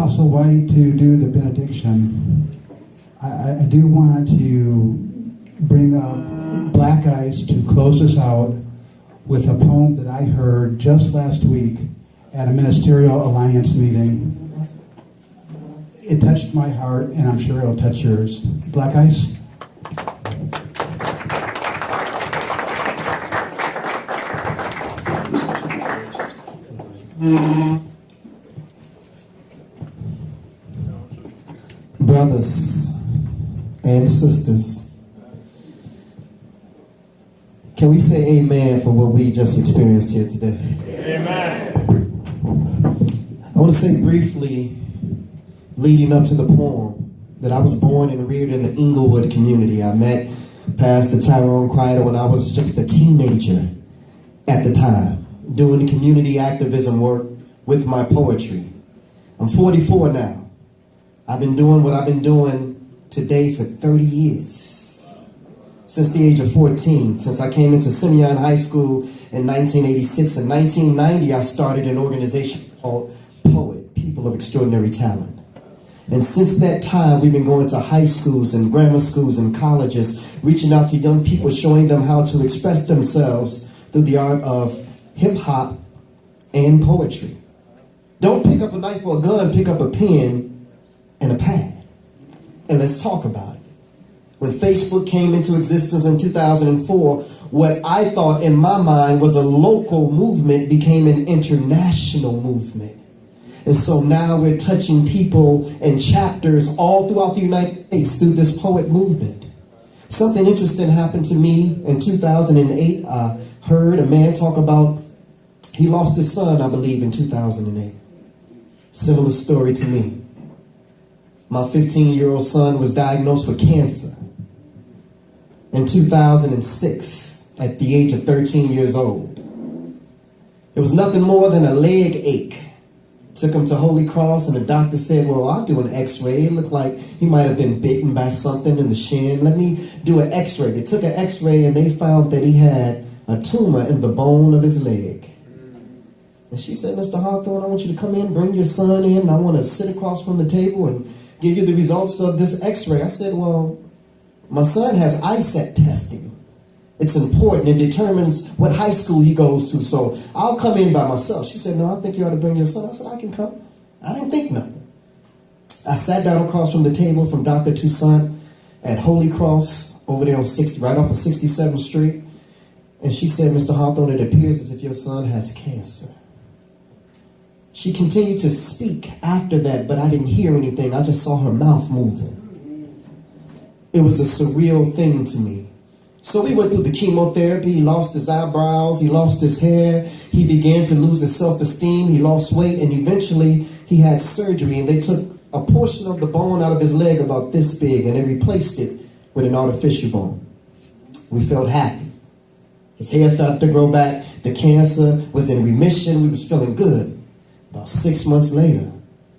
Apostle White to do the benediction, I do want to bring up Blaq to close us out with a poem that I heard just last week at a Ministerial Alliance meeting. It touched my heart, and I'm sure it'll touch yours. Blaq. Brothers and sisters, can we say amen for what we just experienced here today? Amen. I want to say briefly, leading up to the poem, that I was born and reared in the Inglewood community. I met Pastor Tyrone Crider when I was just a teenager at the time, doing community activism work with my poetry. I'm 44 now. I've been doing what I've been doing today for 30 years. Since the age of 14, since I came into Simeon High School in 1986. In 1990, I started an organization called Poet, People of Extraordinary Talent. And since that time, we've been going to high schools and grammar schools and colleges, reaching out to young people, showing them how to express themselves through the art of hip-hop and poetry. Don't pick up a knife or a gun, pick up a pen and a pad, and let's talk about it. When Facebook came into existence in 2004, what I thought in my mind was a local movement became an international movement. And so now we're touching people and chapters all throughout the United States through this poet movement. Something interesting happened to me in 2008. I heard a man talk about he lost his son, I believe, in 2008. Similar story to me. My 15-year-old son was diagnosed with cancer in 2006 at the age of 13 years old. It was nothing more than a leg ache. Took him to Holy Cross, and the doctor said, well, I'll do an x-ray. It looked like he might have been bitten by something in the shin. Let me do an x-ray. They took an x-ray, and they found that he had a tumor in the bone of his leg. And she said, Mr. Hawthorne, I want you to come in, bring your son in. I want to sit across from the table and give you the results of this x-ray. I said, well, my son has ISET testing. It's important. It determines what high school he goes to, so I'll come in by myself. She said, no, I think you ought to bring your son. I said, I can come. I didn't think nothing. I sat down across from the table from Dr. Toussaint at Holy Cross over there on 60, right off of 67th Street. And she said, Mr. Hawthorne, it appears as if your son has cancer. She continued to speak after that, but I didn't hear anything. I just saw her mouth moving. It was a surreal thing to me. So we went through the chemotherapy. He lost his eyebrows. He lost his hair. He began to lose his self-esteem. He lost weight. And eventually he had surgery. And they took a portion of the bone out of his leg about this big. And they replaced it with an artificial bone. We felt happy. His hair started to grow back. The cancer was in remission. We was feeling good. About 6 months later,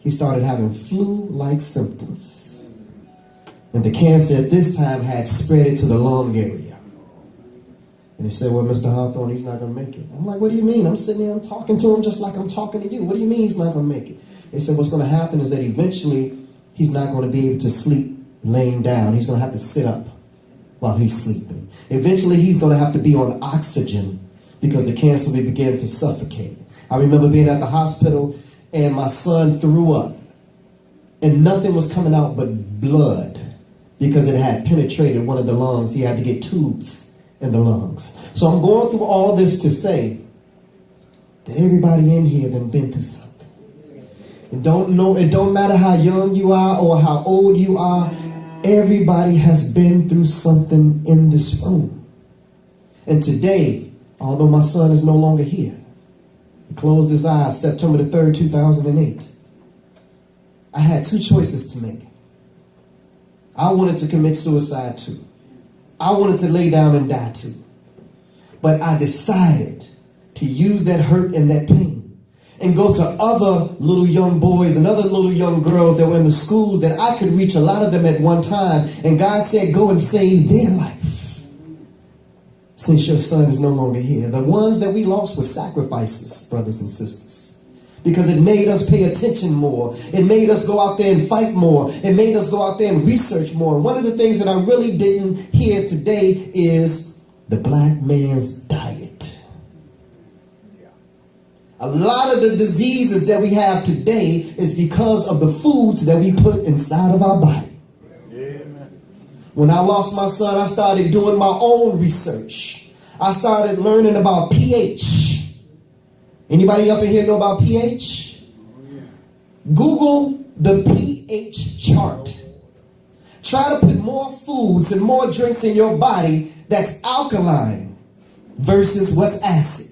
he started having flu-like symptoms. And the cancer at this time had spread it to the lung area. And they said, well, Mr. Hawthorne, he's not going to make it. I'm like, what do you mean? I'm sitting here, I'm talking to him just like I'm talking to you. What do you mean he's not going to make it? They said, what's going to happen is that eventually he's not going to be able to sleep laying down. He's going to have to sit up while he's sleeping. Eventually he's going to have to be on oxygen because the cancer will begin to suffocate. I remember being at the hospital and my son threw up and nothing was coming out but blood because it had penetrated one of the lungs. He had to get tubes in the lungs. So I'm going through all this to say that everybody in here done been through something. It don't matter how young you are or how old you are, everybody has been through something in this room. And today, although my son is no longer here, he closed his eyes September the 3rd, 2008. I had two choices to make. I wanted to commit suicide too. I wanted to lay down and die too. But I decided to use that hurt and that pain and go to other little young boys and other little young girls that were in the schools that I could reach a lot of them at one time. And God said, go and save their life. Since your son is no longer here. The ones that we lost were sacrifices, brothers and sisters. because it made us pay attention more. It made us go out there and fight more. It made us go out there and research more. And one of the things that I really didn't hear today is the black man's diet. A lot of the diseases that we have today is because of the foods that we put inside of our body. When I lost my son, I started doing my own research. I started learning about pH. Anybody up in here know about pH? Google the pH chart. Try to put more foods and more drinks in your body that's alkaline versus what's acid.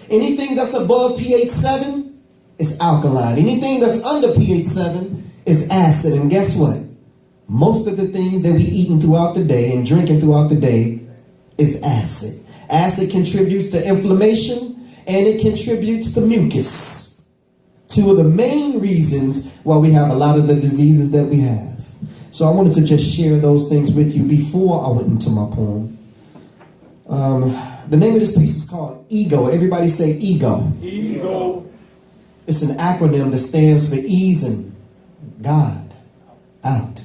Anything that's above pH 7 is alkaline. Anything that's under pH 7 is acid. And guess what? Most of the things that we eating throughout the day and drinking throughout the day is acid. Acid contributes to inflammation and it contributes to mucus. Two of the main reasons why we have a lot of the diseases that we have. So I wanted to just share those things with you before I went into my poem. The name of this piece is called Ego. Everybody say ego. Ego. It's an acronym that stands for easing God out.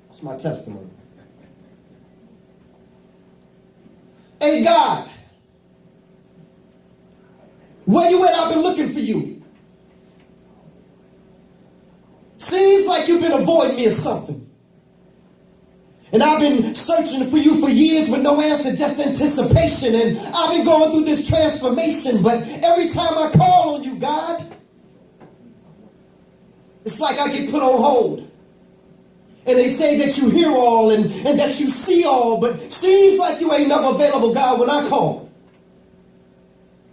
That's my testimony. Hey God, where you at? I've been looking for you. Seems like you've been avoiding me or something. And I've been searching for you for years with no answer, just anticipation. And I've been going through this transformation. But every time I call on you, God, it's like I get put on hold. And they say that you hear all and that you see all. But seems like you ain't never available, God, when I call.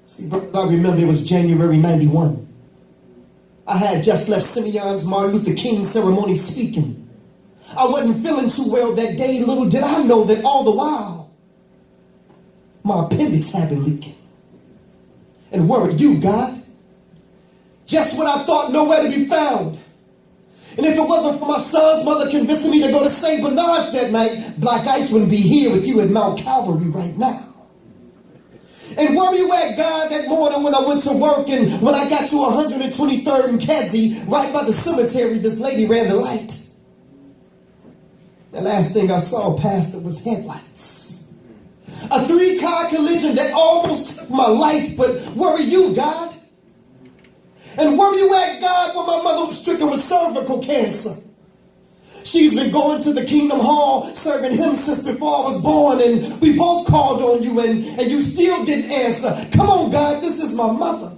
See, brothers, I remember it was January 91. I had just left Simeon's Martin Luther King ceremony speaking. I wasn't feeling too well that day. Little did I know that all the while, my appendix had been leaking. And where were you, God? Just when I thought nowhere to be found. And if it wasn't for my son's mother convincing me to go to St. Bernard's that night, Blaq Ice wouldn't be here with you at Mount Calvary right now. And where were you at, God, that morning when I went to work and when I got to 123rd and Kedzie, right by the cemetery, this lady ran the light. The last thing I saw, Pastor, was headlights. A 3-car collision that almost took my life, but where were you, God? And where were you at, God, when my mother was stricken with cervical cancer? She's been going to the Kingdom Hall, serving him since before I was born, and we both called on you, and you still didn't answer. Come on, God, this is my mother.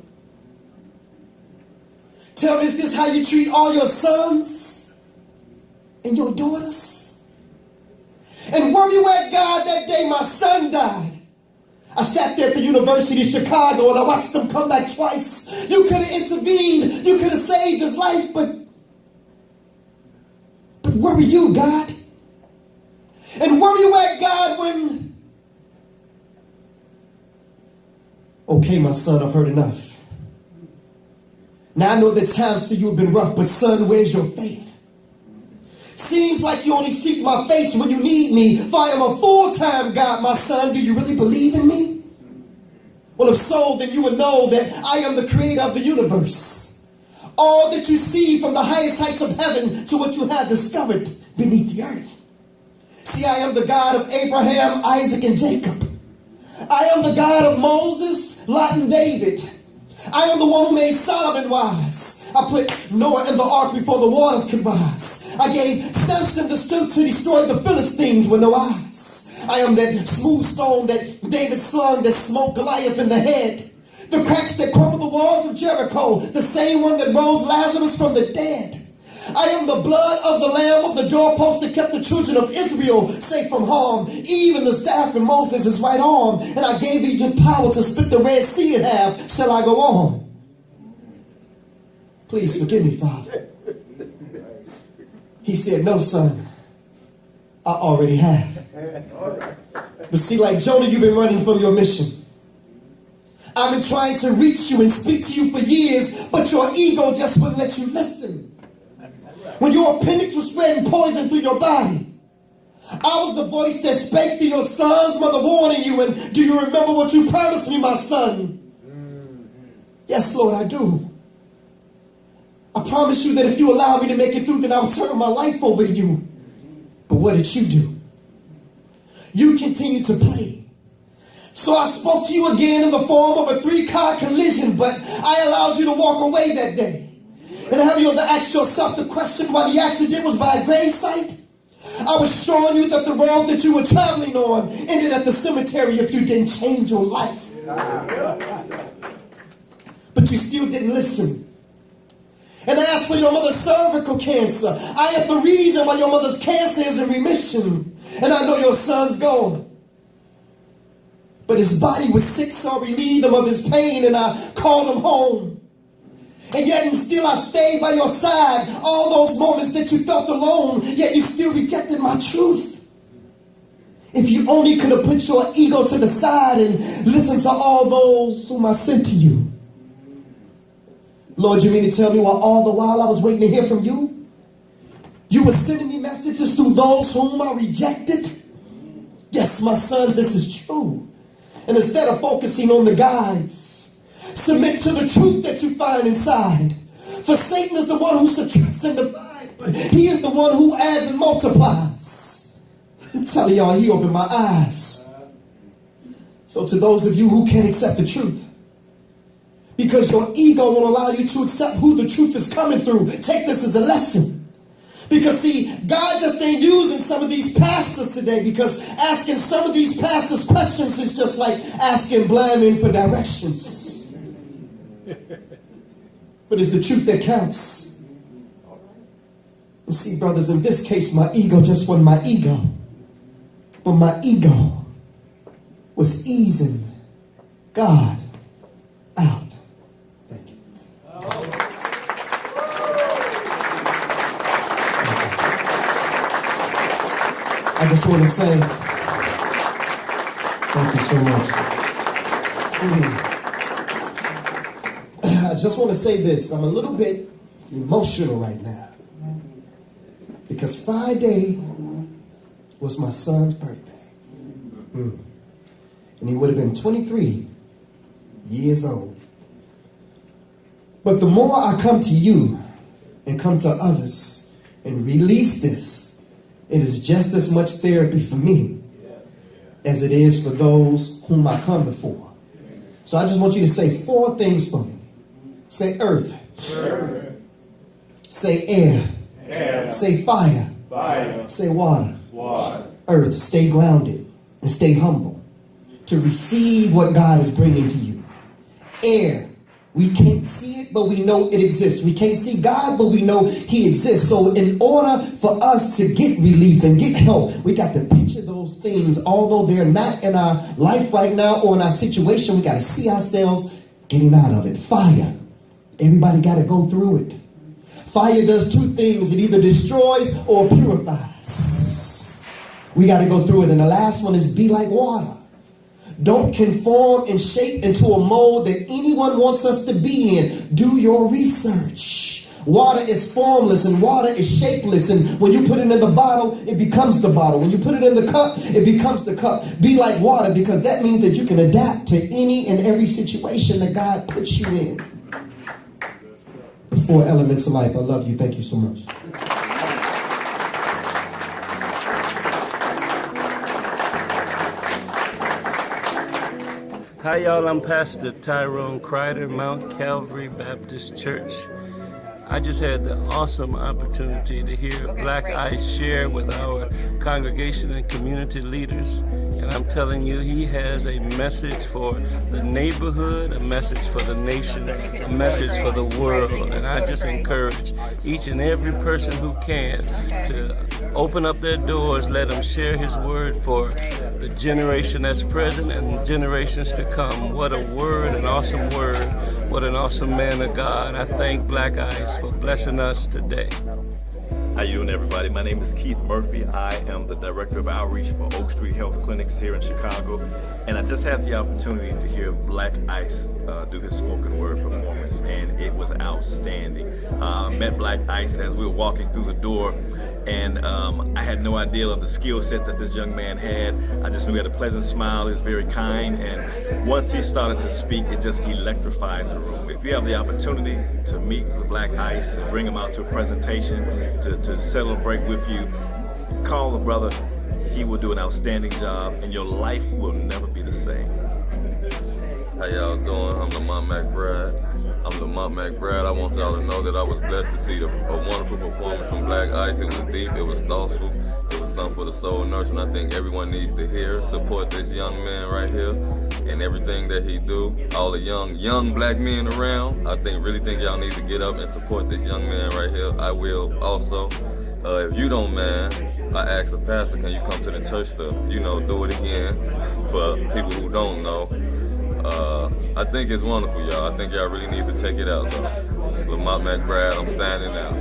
Tell me, is this how you treat all your sons and your daughters? And where you at, God, that day my son died? I sat there at the University of Chicago and I watched them come back twice. You could have intervened. You could have saved his life, but where were you, God? And where were you at, God, when... Okay, my son, I've heard enough. Now I know that times for you have been rough, but son, where's your faith? Seems like you only seek my face when you need me, for I am a full-time God, my son. Do you really believe in me? Well, if so, then you would know that I am the creator of the universe. All that you see from the highest heights of heaven to what you have discovered beneath the earth. See, I am the God of Abraham, Isaac, and Jacob. I am the God of Moses, Lot, and David. I am the one who made Solomon wise. I put Noah in the ark before the waters could rise. I gave Samson the strength to destroy the Philistines with no eyes. I am that smooth stone that David slung that smote Goliath in the head. The cracks that crumbled the walls of Jericho, the same one that rose Lazarus from the dead. I am the blood of the lamb of the doorpost that kept the children of Israel safe from harm. Even the staff in Moses' right arm. And I gave Egypt power to split the Red Sea in half. Shall I go on? Please forgive me, Father. He said, no, son. I already have. But see, like Jonah, you've been running from your mission. I've been trying to reach you and speak to you for years, but your ego just wouldn't let you listen. When your appendix was spreading poison through your body, I was the voice that spake to your son's mother warning you. And do you remember what you promised me, my son? Yes, Lord, I do. I promise you that if you allow me to make it through, then I'll turn my life over to you. But what did you do? You continued to play. So I spoke to you again in the form of a 3-car collision, but I allowed you to walk away that day. And have you ever asked yourself the question why the accident was by gravesite? I was showing you that the road that you were traveling on ended at the cemetery if you didn't change your life. But you still didn't listen. And as for your mother's cervical cancer, I am the reason why your mother's cancer is in remission. And I know your son's gone. But his body was sick, so I relieved him of his pain and I called him home. And yet and still I stayed by your side all those moments that you felt alone, yet you still rejected my truth. If you only could have put your ego to the side and listened to all those whom I sent to you. Lord, you mean to tell me all the while I was waiting to hear from you? You were sending me messages through those whom I rejected? Yes, my son, this is true. And instead of focusing on the guides, submit to the truth that you find inside. For Satan is the one who subtracts and divides, but he is the one who adds and multiplies. I'm telling y'all, he opened my eyes. So to those of you who can't accept the truth, because your ego won't allow you to accept who the truth is coming through, take this as a lesson. Because see, God just ain't using some of these pastors today, because asking some of these pastors questions is just like asking Blaming for directions. But it's the truth that counts. And see, brothers, in this case, my ego just wasn't my ego. But my ego was easing God out. Thank you. I just want to say, thank you so much. I just want to say this. I'm a little bit emotional right now. Because Friday was my son's birthday. And he would have been 23 years old. But the more I come to you and come to others and release this, it is just as much therapy for me as it is for those whom I come before. So I just want you to say 4 things for me. Say earth. Earth. Say air. Air. Say fire. Fire. Say water. Water. Earth. Stay grounded and stay humble to receive what God is bringing to you. Air. We can't see it, but we know it exists. We can't see God, but we know he exists. So in order for us to get relief and get help, we got to picture those things, although they're not in our life right now or in our situation. We got to see ourselves getting out of it. Fire. Everybody got to go through it. Fire does 2 things. It either destroys or purifies. We got to go through it. And the last one is be like water. Don't conform and shape into a mold that anyone wants us to be in. Do your research. Water is formless and water is shapeless. And when you put it in the bottle, it becomes the bottle. When you put it in the cup, it becomes the cup. Be like water, because that means that you can adapt to any and every situation that God puts you in. The 4 elements of life. I love you. Thank you so much. Hi y'all, I'm Pastor Tyrone Crider, Mount Calvary Baptist Church. I just had the awesome opportunity to hear Blaq Ice share with our congregation and community leaders. And I'm telling you, he has a message for the neighborhood, a message for the nation, a message for the world. And I just encourage each and every person who can to open up their doors, let them share his word for the generation that's present and generations to come. What a word, an awesome word. What an awesome man of God. I thank Blaq Ice for blessing us today. How you doing, everybody? My name is Keith Murphy. I am the Director of Outreach for Oak Street Health Clinics here in Chicago. And I just had the opportunity to hear Blaq Ice do his spoken word performance, and it was outstanding. Met Blaq Ice as we were walking through the door, and I had no idea of the skill set that this young man had. I just knew he had a pleasant smile, he was very kind, and once he started to speak, it just electrified the room. If you have the opportunity to meet with Blaq Ice and bring him out to a presentation to celebrate with you, call the brother. He will do an outstanding job, and your life will never be the same. How y'all doing? I'm Lamont McBride. I want y'all to know that I was blessed to see a wonderful performance from Blaq Ice. It was deep, it was thoughtful, it was something for the soul nurturing. I think everyone needs to hear, support this young man right here and everything that he do. All the young black men around, really think y'all need to get up and support this young man right here. I will also. If you don't mind, I asked the pastor, can you come to the church to, do it again for people who don't know. I think it's wonderful, y'all. I think y'all really need to check it out, though. It's Lamont McBride, I'm signing out.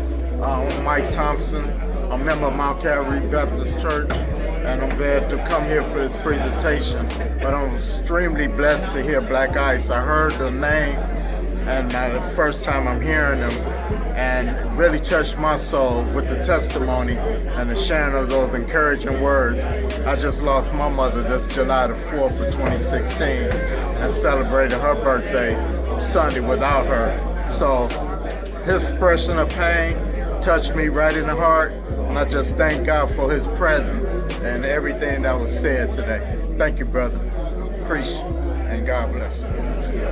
I'm Mike Thompson. I'm a member of Mount Calvary Baptist Church, and I'm glad to come here for this presentation. But I'm extremely blessed to hear Blaq Ice. I heard the name, and the first time I'm hearing him, and really touched my soul with the testimony and the sharing of those encouraging words. I just lost my mother this July the 4th of 2016 and celebrated her birthday Sunday without her. So his expression of pain touched me right in the heart, and I just thank God for his presence and everything that was said today. Thank you, brother. Appreciate it, and God bless you.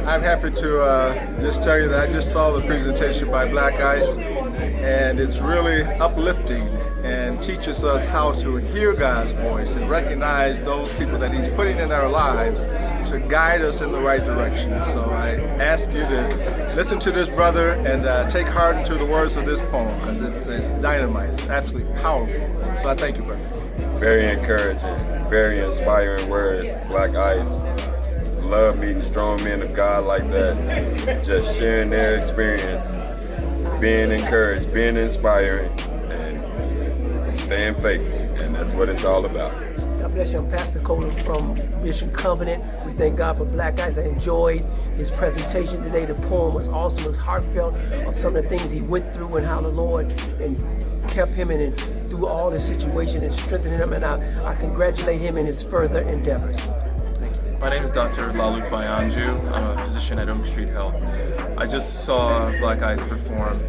I'm happy to just tell you that I just saw the presentation by Blaq Ice, and it's really uplifting and teaches us how to hear God's voice and recognize those people that He's putting in our lives to guide us in the right direction. So I ask you to listen to this brother and take heart into the words of this poem, because it's dynamite. It's absolutely powerful. So I thank you, brother. Very encouraging, very inspiring words, Blaq Ice. Love meeting strong men of God like that, just sharing their experience, being encouraged, being inspiring, and staying faithful, and that's what it's all about. God bless you. I'm Pastor Coleman from Mission Covenant. We thank God for Blaq Ice. I enjoyed his presentation today. The poem was awesome. It was heartfelt of some of the things he went through and how the Lord kept him in through all the situation and strengthened him, and I congratulate him in his further endeavors. My name is Dr. Lalu Fayanju. I'm a physician at Oak Street Health. I just saw Blaq Ice perform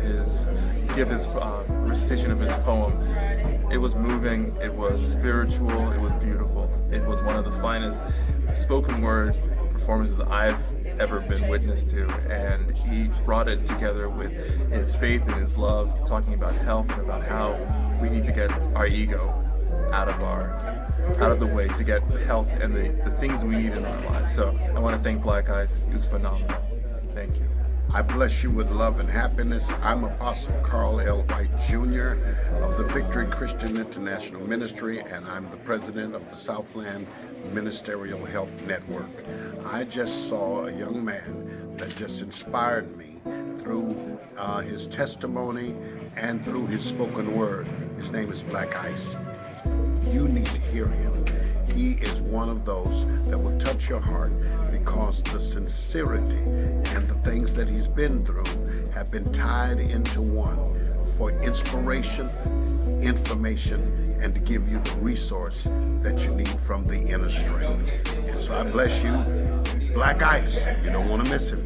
give his recitation of his poem. It was moving, it was spiritual, it was beautiful. It was one of the finest spoken word performances I've ever been witness to, and he brought it together with his faith and his love, talking about health and about how we need to get our ego out of the way to get health and the things we need in our lives. So I want to thank Blaq Ice. He was phenomenal. Thank you. I bless you with love and happiness. I'm Apostle Carl L. White Jr. of the Victory Christian International Ministry, and I'm the president of the Southland Ministerial Health Network. I just saw a young man that just inspired me through his testimony and through his spoken word. His name is Blaq Ice. You need to hear him. He is one of those that will touch your heart, because the sincerity and the things that he's been through have been tied into one for inspiration, information, and to give you the resource that you need from the inner strength. And so I bless you. Blaq Ice, you don't want to miss him.